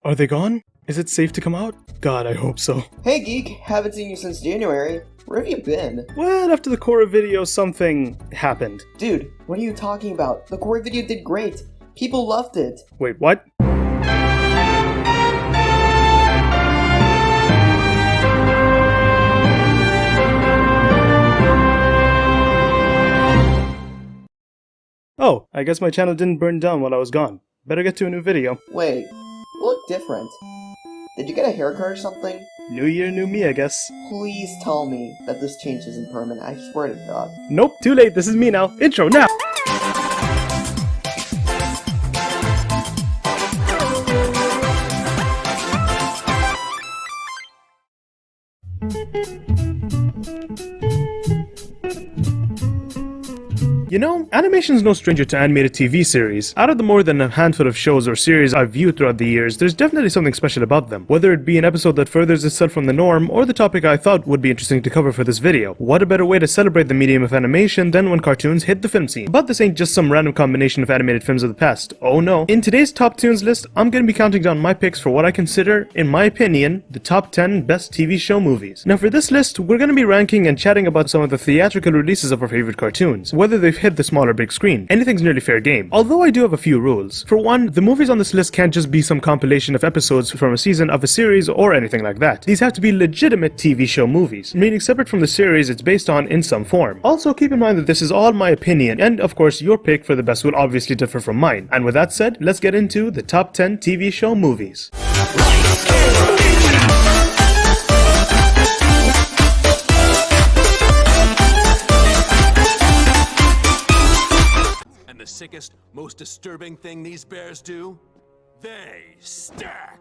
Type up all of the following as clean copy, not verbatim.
Are they gone? Is it safe to come out? God, I hope so. Hey Geek, haven't seen you since January. Where have you been? Well, after the Korra video, something happened. Dude, what are you talking about? The Korra video did great. People loved it. Wait, what? Oh, I guess my channel didn't burn down while I was gone. Better get to a new video. Wait, you look different. Did you get a haircut or something? New year, new me, I guess. Please tell me that this change isn't permanent, I swear to God. Nope, too late, this is me now. Intro now! You know, animation's no stranger to animated TV series. Out of the more than a handful of shows or series I've viewed throughout the years, there's definitely something special about them. Whether it be an episode that furthers itself from the norm, or the topic I thought would be interesting to cover for this video. What a better way to celebrate the medium of animation than when cartoons hit the film scene. But this ain't just some random combination of animated films of the past. Oh no. In today's Top Tunes list, I'm gonna be counting down my picks for what I consider, in my opinion, the top 10 best TV show movies. Now for this list, we're gonna be ranking and chatting about some of the theatrical releases of our favorite cartoons, whether they've hit the small or big screen. Anything's nearly fair game. Although I do have a few rules. For one, the movies on this list can't just be some compilation of episodes from a season of a series or anything like that. These have to be legitimate TV show movies, meaning separate from the series it's based on in some form. Also keep in mind that this is all my opinion, and of course your pick for the best will obviously differ from mine. And with that said, let's get into the top 10 TV show movies. The sickest, most disturbing thing these bears do? They stack!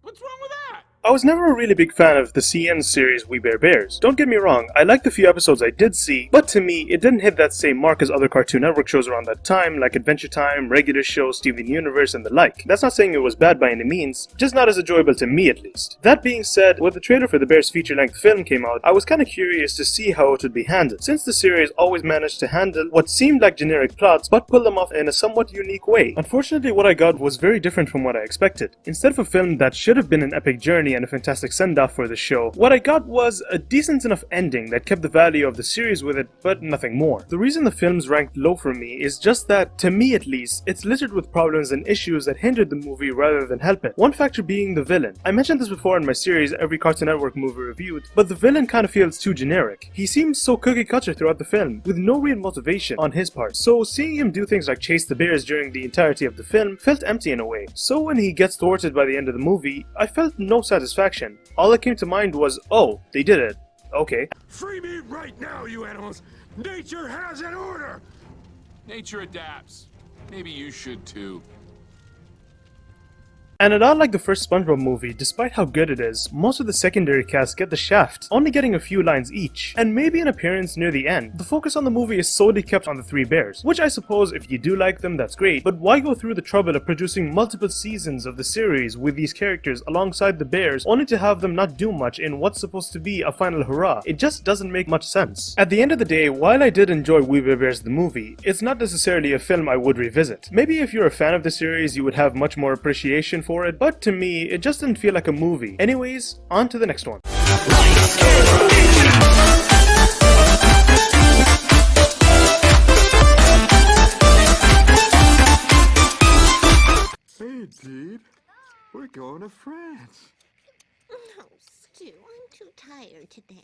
What's wrong with that? I was never a really big fan of the CN series We Bare Bears. Don't get me wrong, I liked the few episodes I did see, but to me, it didn't hit that same mark as other Cartoon Network shows around that time, like Adventure Time, Regular Show, Steven Universe, and the like. That's not saying it was bad by any means, just not as enjoyable to me at least. That being said, when the trailer for the Bears feature-length film came out, I was kinda curious to see how it would be handled, since the series always managed to handle what seemed like generic plots, but pull them off in a somewhat unique way. Unfortunately, what I got was very different from what I expected. Instead of a film that should have been an epic journey and a fantastic send-off for the show, what I got was a decent enough ending that kept the value of the series with it, but nothing more. The reason the films ranked low for me is just that, to me at least, it's littered with problems and issues that hindered the movie rather than help it. One factor being the villain. I mentioned this before in my series Every Cartoon Network Movie Reviewed, but the villain kinda feels too generic. He seems so cookie cutter throughout the film, with no real motivation on his part. So seeing him do things like chase the bears during the entirety of the film felt empty in a way. So when he gets thwarted by the end of the movie, I felt no satisfaction. All that came to mind was, oh, they did it. Okay. Free me right now, you animals! Nature has an order! Nature adapts. Maybe you should too. And unlike the first SpongeBob movie, despite how good it is, most of the secondary cast get the shaft, only getting a few lines each, and maybe an appearance near the end. The focus on the movie is solely kept on the three bears, which I suppose if you do like them, that's great, but why go through the trouble of producing multiple seasons of the series with these characters alongside the bears, only to have them not do much in what's supposed to be a final hurrah? It just doesn't make much sense. At the end of the day, while I did enjoy We Bare Bears the movie, it's not necessarily a film I would revisit. Maybe if you're a fan of the series, you would have much more appreciation for it, but to me, it just didn't feel like a movie. Anyways, on to the next one. Hey, dude. We're going to France. No, Stu, I'm too tired to dance.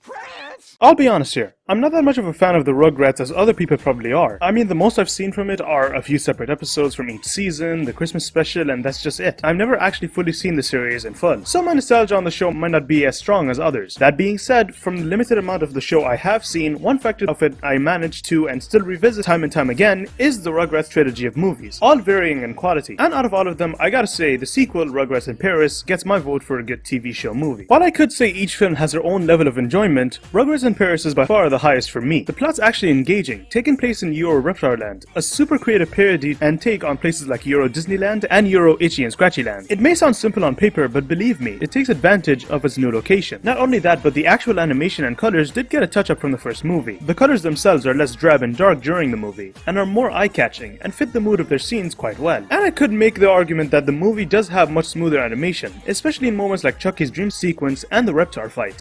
France? I'll be honest here, I'm not that much of a fan of the Rugrats as other people probably are. I mean, the most I've seen from it are a few separate episodes from each season, the Christmas special, and that's just it. I've never actually fully seen the series in full, so my nostalgia on the show might not be as strong as others. That being said, from the limited amount of the show I have seen, one factor of it I managed to and still revisit time and time again is the Rugrats trilogy of movies, all varying in quality. And out of all of them, I gotta say, the sequel, Rugrats in Paris, gets my vote for a good TV show movie. While I could say each film has their own level of enjoyment, Rugrats in Paris is by far the the highest for me. The plot's actually engaging, taking place in Euro Reptar Land, a super creative parody and take on places like Euro Disneyland and Euro Itchy and Scratchy Land. It may sound simple on paper, but believe me, it takes advantage of its new location. Not only that, but the actual animation and colors did get a touch up from the first movie. The colors themselves are less drab and dark during the movie, and are more eye-catching, and fit the mood of their scenes quite well. And I could make the argument that the movie does have much smoother animation, especially in moments like Chucky's dream sequence and the Reptar fight.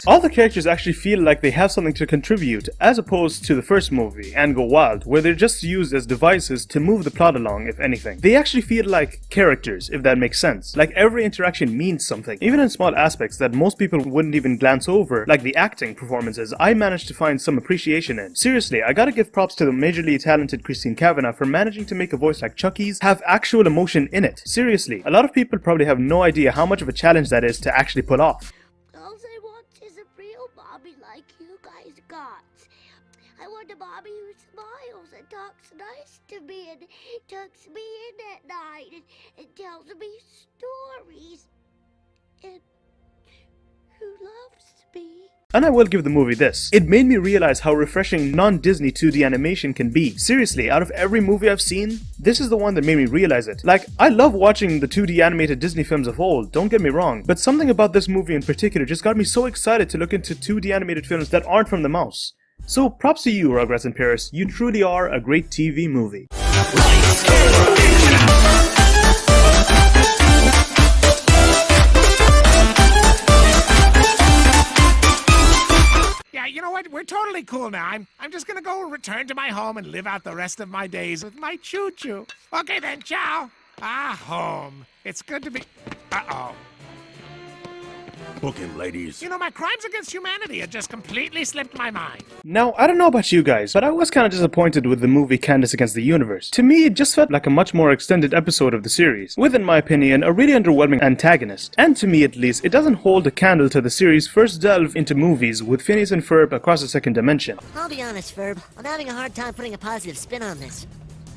All the characters actually feel like they have something to contribute, as opposed to the first movie, and Go Wild, where they're just used as devices to move the plot along, if anything. They actually feel like characters, if that makes sense. Like every interaction means something, even in small aspects that most people wouldn't even glance over, like the acting performances. I managed to find some appreciation in. Seriously, I gotta give props to the majorly talented Christine Kavanagh for managing to make a voice like Chucky's have actual emotion in it. Seriously, a lot of people probably have no idea how much of a challenge that is to actually pull off. Like you guys got. I want a Bobby who smiles and talks nice to me and tucks me in at night and tells me stories and who loves me. And I will give the movie this. It made me realize how refreshing non-Disney 2D animation can be. Seriously, out of every movie I've seen, this is the one that made me realize it. Like, I love watching the 2D animated Disney films of old, don't get me wrong, but something about this movie in particular just got me so excited to look into 2D animated films that aren't from the mouse. So props to you, Rugrats in Paris, you truly are a great TV movie. You know what? We're totally cool now. I'm just gonna go return to my home and live out the rest of my days with my choo-choo. Okay then, ciao. Home. It's good to be... Uh-oh. Book him, ladies. You know, my crimes against humanity had just completely slipped my mind. Now, I don't know about you guys, but I was kind of disappointed with the movie Candace Against the Universe. To me, it just felt like a much more extended episode of the series, with, in my opinion, a really underwhelming antagonist. And to me, at least, it doesn't hold a candle to the series' first delve into movies with Phineas and Ferb across the second dimension. I'll be honest, Ferb. I'm having a hard time putting a positive spin on this.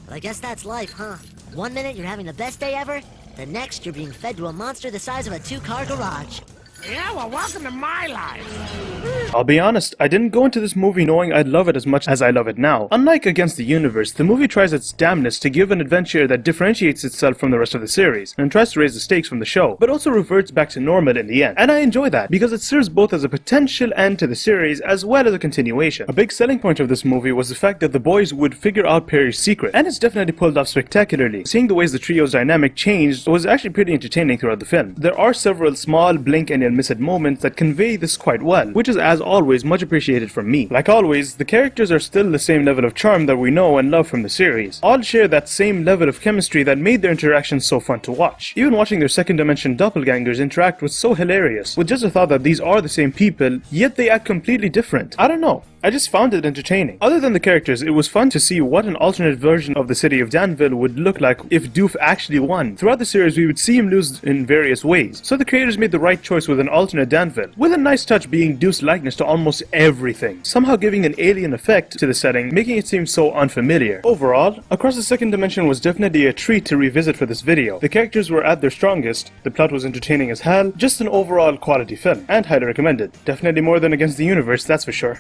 But I guess that's life, huh? 1 minute you're having the best day ever, the next you're being fed to a monster the size of a 2-car garage. Yeah, well, welcome to my life. I'll be honest, I didn't go into this movie knowing I'd love it as much as I love it now. Unlike Against the Universe, the movie tries its damnedest to give an adventure that differentiates itself from the rest of the series, and tries to raise the stakes from the show, but also reverts back to normal in the end. And I enjoy that, because it serves both as a potential end to the series, as well as a continuation. A big selling point of this movie was the fact that the boys would figure out Perry's secret, and it's definitely pulled off spectacularly. Seeing the ways the trio's dynamic changed was actually pretty entertaining throughout the film. There are several small blink and you'll miss it moments that convey this quite well, which is as always much appreciated from me. Like always, the characters are still the same level of charm that we know and love from the series. All share that same level of chemistry that made their interactions so fun to watch. Even watching their second dimension doppelgangers interact was so hilarious, with just the thought that these are the same people, yet they act completely different. I don't know. I just found it entertaining. Other than the characters, it was fun to see what an alternate version of the city of Danville would look like if Doof actually won. Throughout the series, we would see him lose in various ways, so the creators made the right choice with an alternate Danville, with a nice touch being Doof's likeness to almost everything, somehow giving an alien effect to the setting, making it seem so unfamiliar. Overall, Across the Second Dimension was definitely a treat to revisit for this video. The characters were at their strongest, the plot was entertaining as hell, just an overall quality film, and highly recommended. Definitely more than Against the Universe, that's for sure.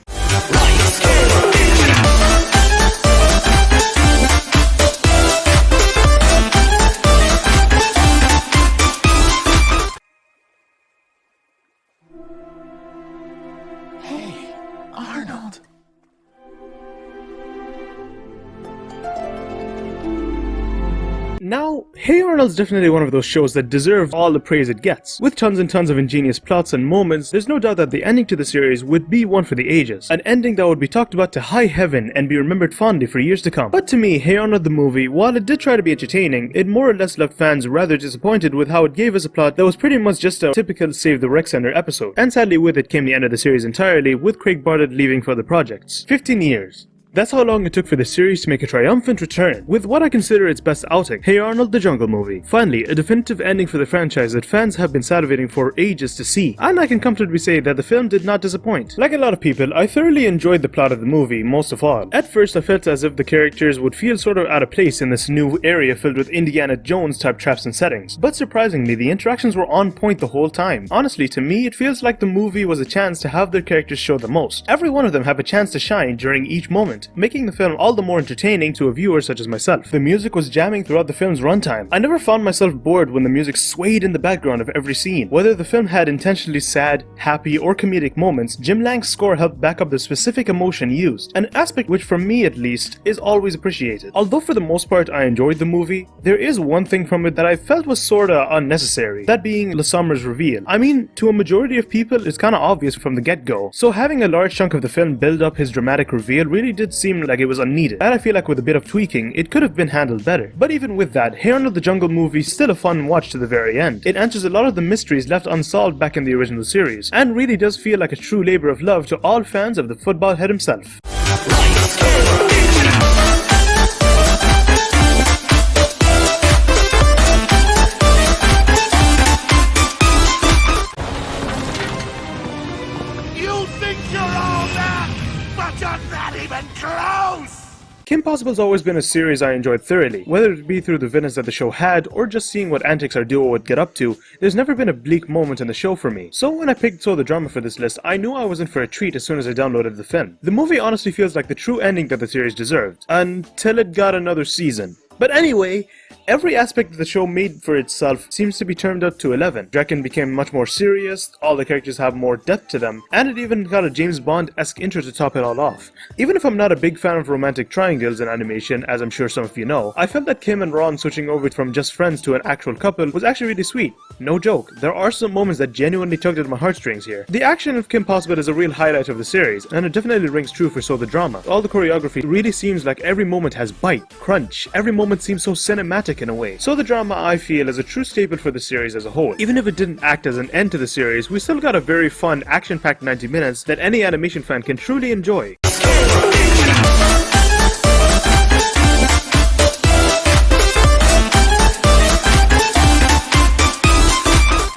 Hey, Arnold. Now, Hey Arnold's definitely one of those shows that deserve all the praise it gets. With tons and tons of ingenious plots and moments, there's no doubt that the ending to the series would be one for the ages. An ending that would be talked about to high heaven and be remembered fondly for years to come. But to me, Hey Arnold the movie, while it did try to be entertaining, it more or less left fans rather disappointed with how it gave us a plot that was pretty much just a typical Save the Rec Center episode. And sadly with it came the end of the series entirely, with Craig Bartlett leaving for other projects. 15 years. That's how long it took for the series to make a triumphant return, with what I consider its best outing, Hey Arnold, the Jungle Movie. Finally, a definitive ending for the franchise that fans have been salivating for ages to see, and I can comfortably say that the film did not disappoint. Like a lot of people, I thoroughly enjoyed the plot of the movie, most of all. At first, I felt as if the characters would feel sort of out of place in this new area filled with Indiana Jones type traps and settings, but surprisingly, the interactions were on point the whole time. Honestly, to me, it feels like the movie was a chance to have their characters show the most. Every one of them have a chance to shine during each moment, making the film all the more entertaining to a viewer such as myself. The music was jamming throughout the film's runtime. I never found myself bored when the music swayed in the background of every scene. Whether the film had intentionally sad, happy, or comedic moments, Jim Lang's score helped back up the specific emotion used, an aspect which, for me at least, is always appreciated. Although for the most part I enjoyed the movie, there is one thing from it that I felt was sorta unnecessary, that being LeSummer's reveal. I mean, to a majority of people, it's kinda obvious from the get-go, so having a large chunk of the film build up his dramatic reveal really did seem like it was unneeded, and I feel like with a bit of tweaking, it could have been handled better. But even with that, Hey Arnold, the Jungle Movie is still a fun watch to the very end. It answers a lot of the mysteries left unsolved back in the original series, and really does feel like a true labor of love to all fans of the football head himself. You think you're all that, but you're not even close! Kim Possible's always been a series I enjoyed thoroughly, whether it be through the villains that the show had, or just seeing what antics our duo would get up to. There's never been a bleak moment in the show for me, so when I picked So the Drama for this list, I knew I was in for a treat as soon as I downloaded the film. The movie honestly feels like the true ending that the series deserved, until it got another season. But anyway, every aspect of the show made for itself seems to be turned up to 11. Draken became much more serious, all the characters have more depth to them, and it even got a James Bond-esque intro to top it all off. Even if I'm not a big fan of romantic triangles in animation, as I'm sure some of you know, I felt that Kim and Ron switching over from just friends to an actual couple was actually really sweet. No joke, there are some moments that genuinely tugged at my heartstrings here. The action of Kim Possible is a real highlight of the series, and it definitely rings true for So the Drama. All the choreography really seems like every moment has bite, crunch, every moment seems so cinematic in a way. So the Drama, I feel, is a true staple for the series as a whole. Even if it didn't act as an end to the series, we still got a very fun, action-packed 90 minutes that any animation fan can truly enjoy.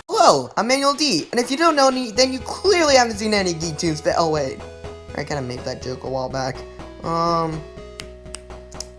Hello, I'm Manuel D, and if you don't know me, then you clearly haven't seen any GeekToons. Oh wait, I kind of made that joke a while back.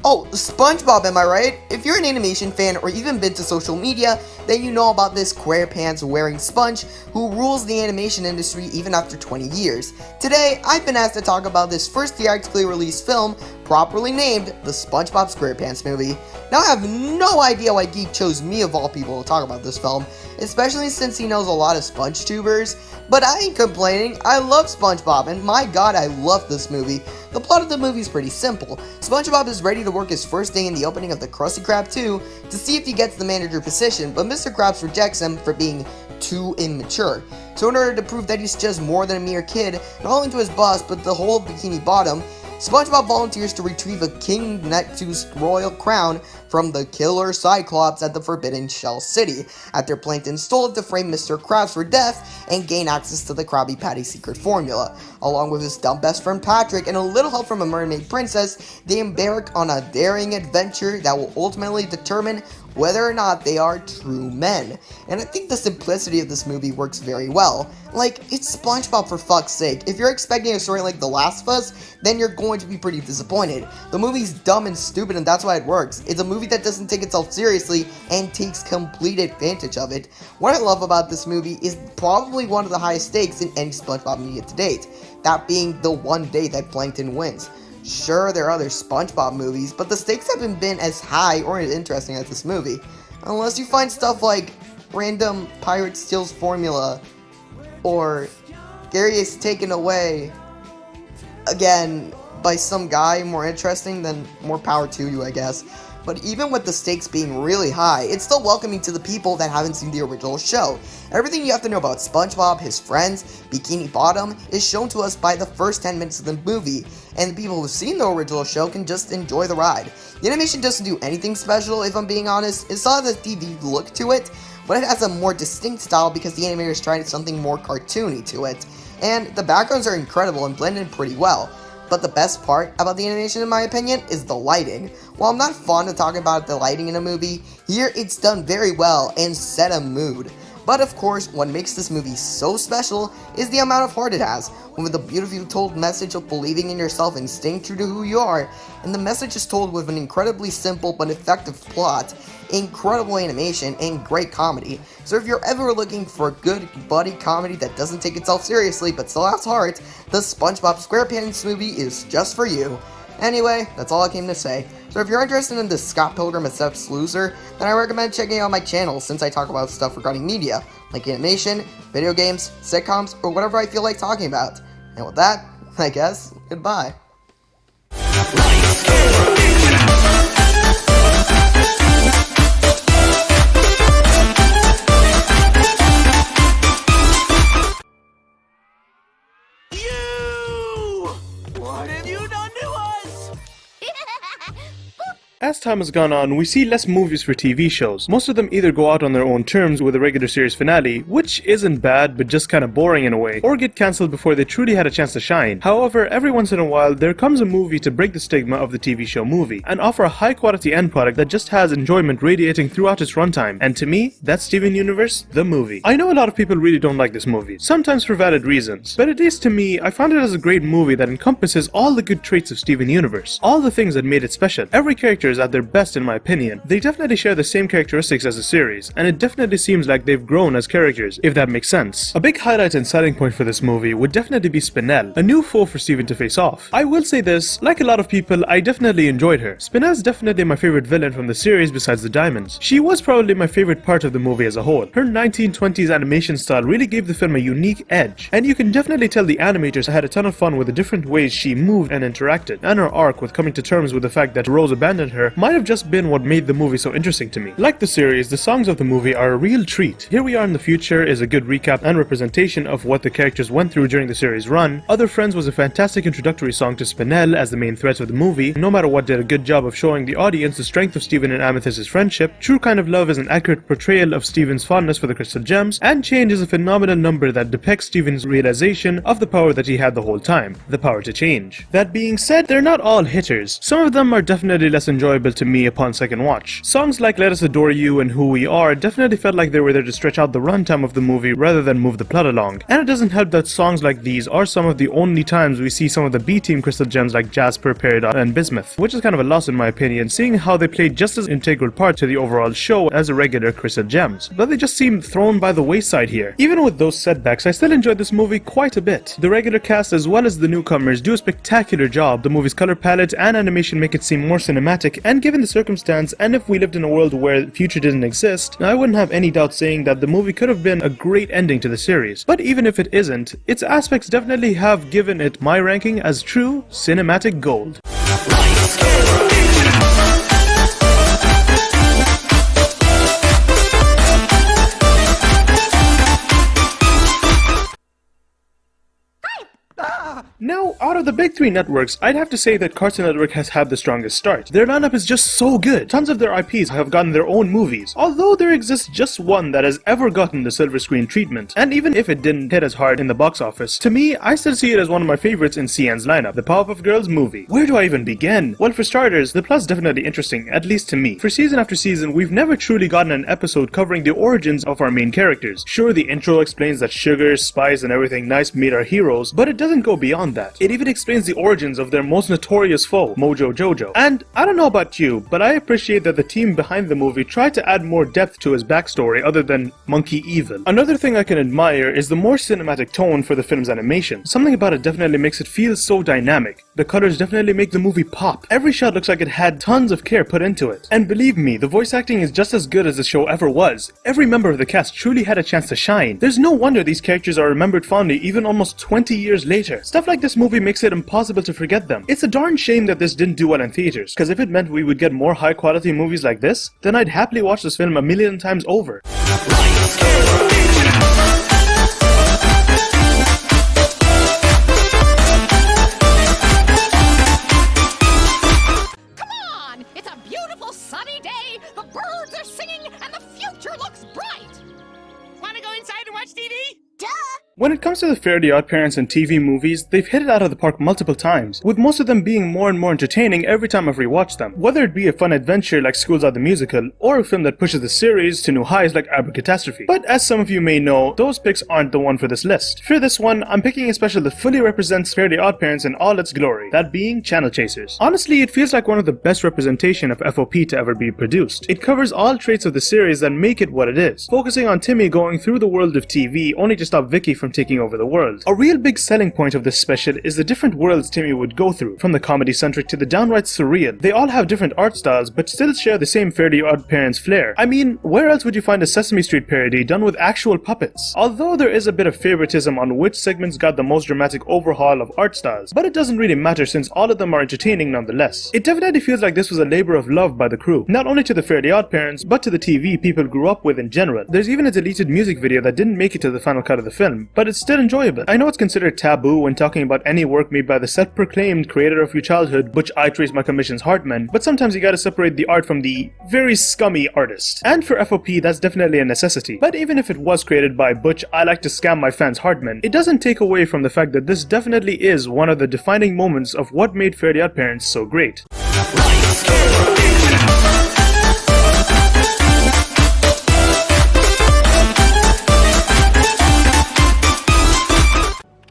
Oh, SpongeBob, am I right? If you're an animation fan or even been to social media, then you know about this SquarePants wearing sponge who rules the animation industry even after 20 years. Today, I've been asked to talk about this first theatrically released film, properly named the SpongeBob SquarePants movie. Now, I have no idea why Geek chose me of all people to talk about this film, especially since he knows a lot of sponge tubers, but I ain't complaining. I love SpongeBob, and my god, I love this movie. The plot of the movie is pretty simple. SpongeBob is ready to work his first day in the opening of the Krusty Krab 2 to see if he gets the manager position, but Mr. Krabs rejects him for being too immature. So in order to prove that he's just more than a mere kid, not only to his boss, but the whole Bikini Bottom, SpongeBob volunteers to retrieve a King Neptune's royal crown from the killer Cyclops at the Forbidden Shell City, after Plankton stole it to frame Mr. Krabs for death and gain access to the Krabby Patty secret formula. Along with his dumb best friend Patrick and a little help from a mermaid princess, they embark on a daring adventure that will ultimately determine whether or not they are true men. And I think the simplicity of this movie works very well. Like, it's SpongeBob for fuck's sake. If you're expecting a story like The Last of Us, then you're going to be pretty disappointed. The movie's dumb and stupid, and that's why it works. It's a movie that doesn't take itself seriously and takes complete advantage of it. What I love about this movie is probably one of the highest stakes in any SpongeBob movie to date, that being the one day that Plankton wins. Sure, there are other SpongeBob movies, but the stakes haven't been as high or as interesting as this movie. Unless you find stuff like random pirate steals formula, or Gary is taken away, again, by some guy more interesting, then more power to you, I guess. But even with the stakes being really high, it's still welcoming to the people that haven't seen the original show. Everything you have to know about SpongeBob, his friends, Bikini Bottom, is shown to us by the first 10 minutes of the movie, and the people who've seen the original show can just enjoy the ride. The animation doesn't do anything special, if I'm being honest. It still has a TV look to it, but it has a more distinct style because the animators tried something more cartoony to it. And the backgrounds are incredible and blend in pretty well. But the best part about the animation, in my opinion, is the lighting. While I'm not fond of talking about the lighting in a movie, here it's done very well and set a mood. But of course, what makes this movie so special is the amount of heart it has, with a beautifully told message of believing in yourself and staying true to who you are, and the message is told with an incredibly simple but effective plot, incredible animation, and great comedy. So if you're ever looking for a good buddy comedy that doesn't take itself seriously but still has heart, the SpongeBob SquarePants movie is just for you. Anyway, that's all I came to say. So if you're interested in the Scott Pilgrim accepts loser, then I recommend checking out my channel since I talk about stuff regarding media, like animation, video games, sitcoms, or whatever I feel like talking about. And with that, I guess, goodbye. As time has gone on, we see less movies for TV shows. Most of them either go out on their own terms with a regular series finale, which isn't bad but just kinda boring in a way, or get cancelled before they truly had a chance to shine. However, every once in a while, there comes a movie to break the stigma of the TV show movie, and offer a high quality end product that just has enjoyment radiating throughout its runtime. And to me, that's Steven Universe, the movie. I know a lot of people really don't like this movie, sometimes for valid reasons, but at least to me, I found it as a great movie that encompasses all the good traits of Steven Universe, all the things that made it special. Every character is at their best in my opinion. They definitely share the same characteristics as the series, and it definitely seems like they've grown as characters, if that makes sense. A big highlight and selling point for this movie would definitely be Spinel, a new foe for Steven to face off. I will say this, like a lot of people, I definitely enjoyed her. Spinel's definitely my favorite villain from the series besides the diamonds. She was probably my favorite part of the movie as a whole. Her 1920s animation style really gave the film a unique edge, and you can definitely tell the animators had a ton of fun with the different ways she moved and interacted, and her arc with coming to terms with the fact that Rose abandoned her might have just been what made the movie so interesting to me. Like the series, the songs of the movie are a real treat. Here We Are in the Future is a good recap and representation of what the characters went through during the series run. Other Friends was a fantastic introductory song to Spinel as the main threat of the movie. No Matter What did a good job of showing the audience the strength of Steven and Amethyst's friendship. True Kind of Love is an accurate portrayal of Steven's fondness for the crystal gems, and Change is a phenomenal number that depicts Steven's realization of the power that he had the whole time, the power to change. That being said, they're not all hitters. Some of them are definitely less enjoyable to me upon second watch. Songs like Let Us Adore You and Who We Are definitely felt like they were there to stretch out the runtime of the movie rather than move the plot along. And it doesn't help that songs like these are some of the only times we see some of the B-team crystal gems like Jasper, Peridot, and Bismuth, which is kind of a loss in my opinion, seeing how they played just as integral part to the overall show as the regular crystal gems. But they just seem thrown by the wayside here. Even with those setbacks, I still enjoyed this movie quite a bit. The regular cast as well as the newcomers do a spectacular job. The movie's color palette and animation make it seem more cinematic, and given the circumstance, and if we lived in a world where the future didn't exist, I wouldn't have any doubt saying that the movie could have been a great ending to the series. But even if it isn't, its aspects definitely have given it my ranking as true cinematic gold. Now, out of the big three networks, I'd have to say that Cartoon Network has had the strongest start. Their lineup is just so good. Tons of their IPs have gotten their own movies, although there exists just one that has ever gotten the silver screen treatment. And even if it didn't hit as hard in the box office, to me, I still see it as one of my favorites in CN's lineup, the Powerpuff Girls movie. Where do I even begin? Well, for starters, the plot's definitely interesting, at least to me. For season after season, we've never truly gotten an episode covering the origins of our main characters. Sure, the intro explains that sugar, spice, and everything nice made our heroes, but it doesn't go beyond that. It even explains the origins of their most notorious foe, Mojo Jojo. And I don't know about you, but I appreciate that the team behind the movie tried to add more depth to his backstory other than Monkey Evil. Another thing I can admire is the more cinematic tone for the film's animation. Something about it definitely makes it feel so dynamic. The colors definitely make the movie pop. Every shot looks like it had tons of care put into it. And believe me, the voice acting is just as good as the show ever was. Every member of the cast truly had a chance to shine. There's no wonder these characters are remembered fondly even almost 20 years later. Stuff like this movie makes it impossible to forget them. It's a darn shame that this didn't do well in theaters, because if it meant we would get more high quality movies like this, then I'd happily watch this film a million times over. Come on! It's a beautiful sunny day, the birds are singing, and the future looks bright! Wanna go inside and watch TV? Duh! When it comes to the Fairly OddParents and TV movies, they've hit it out of the park multiple times, with most of them being more and more entertaining every time I've rewatched them. Whether it be a fun adventure like School's Out the Musical, or a film that pushes the series to new highs like Abracatastrophe. But as some of you may know, those picks aren't the one for this list. For this one, I'm picking a special that fully represents Fairly OddParents in all its glory, that being Channel Chasers. Honestly, it feels like one of the best representation of FOP to ever be produced. It covers all traits of the series that make it what it is, focusing on Timmy going through the world of TV only to stop Vicky from taking over the world. A real big selling point of this special is the different worlds Timmy would go through, from the comedy-centric to the downright surreal. They all have different art styles, but still share the same Fairly OddParents flair. I mean, where else would you find a Sesame Street parody done with actual puppets? Although there is a bit of favoritism on which segments got the most dramatic overhaul of art styles, but it doesn't really matter since all of them are entertaining nonetheless. It definitely feels like this was a labor of love by the crew, not only to the Fairly OddParents, but to the TV people grew up with in general. There's even a deleted music video that didn't make it to the final cut of the film, but it's still enjoyable. I know it's considered taboo when talking about any work made by the self-proclaimed creator of your childhood, Butch I Trace My Commission's Hartman, but sometimes you gotta separate the art from the very scummy artist. And for FOP, that's definitely a necessity. But even if it was created by Butch I Like to Scam My Fans Hartman, it doesn't take away from the fact that this definitely is one of the defining moments of what made Fairly OddParents so great.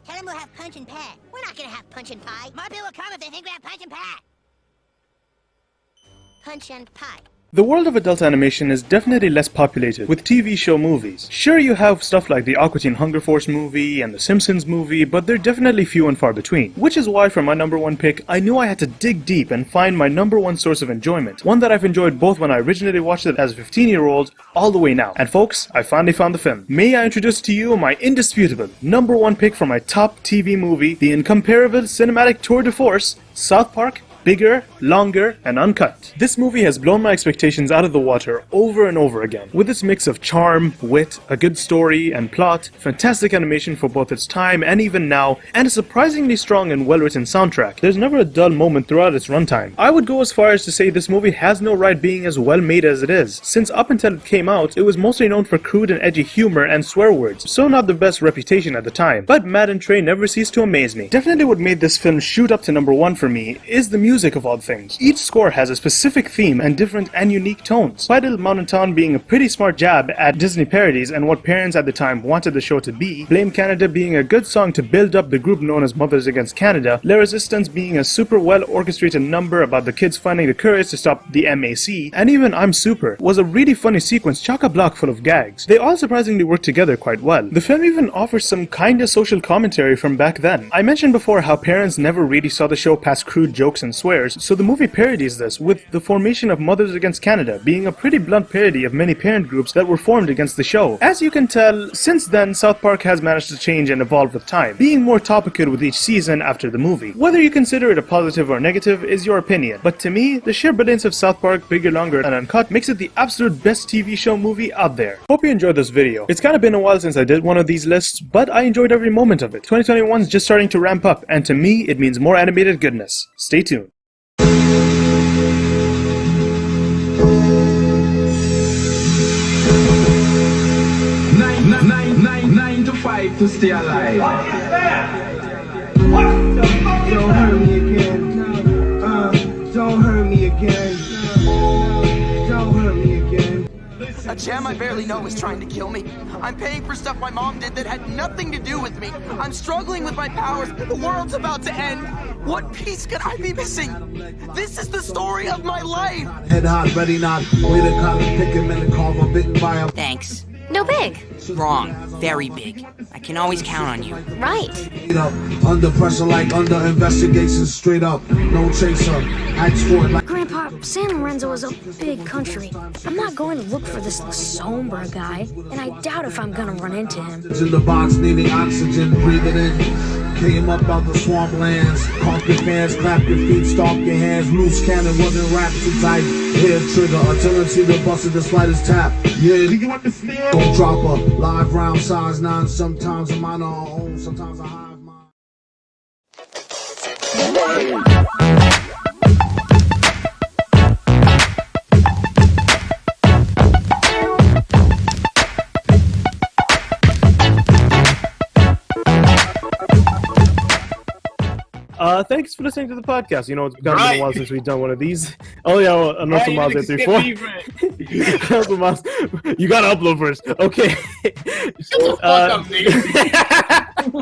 Tell them we'll have punch and pat. We're not gonna have punch and pie. My bill will come if they think we have punch and pat. Punch and pie. The world of adult animation is definitely less populated with TV show movies. Sure, you have stuff like the Aqua Teen Hunger Force movie and the Simpsons movie, but they're definitely few and far between. Which is why for my number one pick, I knew I had to dig deep and find my number one source of enjoyment. One that I've enjoyed both when I originally watched it as a 15-year-old, all the way now. And folks, I finally found the film. May I introduce to you my indisputable number one pick for my top TV movie, the incomparable cinematic tour de force, South Park, Bigger, Longer, and Uncut. This movie has blown my expectations out of the water over and over again. With its mix of charm, wit, a good story, and plot, fantastic animation for both its time and even now, and a surprisingly strong and well-written soundtrack, there's never a dull moment throughout its runtime. I would go as far as to say this movie has no right being as well made as it is, since up until it came out, it was mostly known for crude and edgy humor and swear words, so not the best reputation at the time. But Matt and Trey never ceased to amaze me. Definitely what made this film shoot up to number one for me is the music of odd things. Each score has a specific theme and different and unique tones. By Little Mountain Town being a pretty smart jab at Disney parodies and what parents at the time wanted the show to be, Blame Canada being a good song to build up the group known as Mothers Against Canada, La Resistance being a super well orchestrated number about the kids finding the courage to stop the MAC, and even I'm Super was a really funny sequence chock-a-block full of gags. They all surprisingly work together quite well. The film even offers some kinda social commentary from back then. I mentioned before how parents never really saw the show past crude jokes and swears, so the movie parodies this with the formation of Mothers Against Canada being a pretty blunt parody of many parent groups that were formed against the show. As you can tell, since then South Park has managed to change and evolve with time, being more topical with each season after the movie. Whether you consider it a positive or negative is your opinion, but to me, the sheer brilliance of South Park, Bigger, Longer, and Uncut makes it the absolute best TV show movie out there. Hope you enjoyed this video. It's kinda been a while since I did one of these lists, but I enjoyed every moment of it. 2021's just starting to ramp up, and to me, it means more animated goodness. Stay tuned. 9 to 5 to stay alive. Don't hurt me again. Don't hurt me again. Don't hurt me again. A gem I barely know is trying to kill me. I'm paying for stuff my mom did that had nothing to do with me. I'm struggling with my powers. The world's about to end. What piece could I be missing? This is the story of my life. Head hot, ready not. Way to collar, pick him in the car, bitten by a... Thanks. No big. Wrong. Very big. I can always count on you. Right. Under pressure like under investigation, straight up. No chaser. Ask for it like... Grandpa, San Lorenzo is a big country. I'm not going to look for this Sombra guy, and I doubt if I'm gonna run into him. In the box, needing oxygen, breathe it in. Came up out the swamplands. Conk your fans, clap your feet, stomp your hands. Loose cannon wasn't wrapped too tight. Hair trigger, artillery the bust of the slightest tap. Yeah, don't drop a live round size 9. Sometimes I'm on our own, sometimes I hive mine. Thanks for listening to the podcast. You know, it's been a while since we've done one of these. Oh yeah, well, Announcer Miles 834. Announcer Miles, you gotta upload first. Okay. Shut the fuck up, nigga.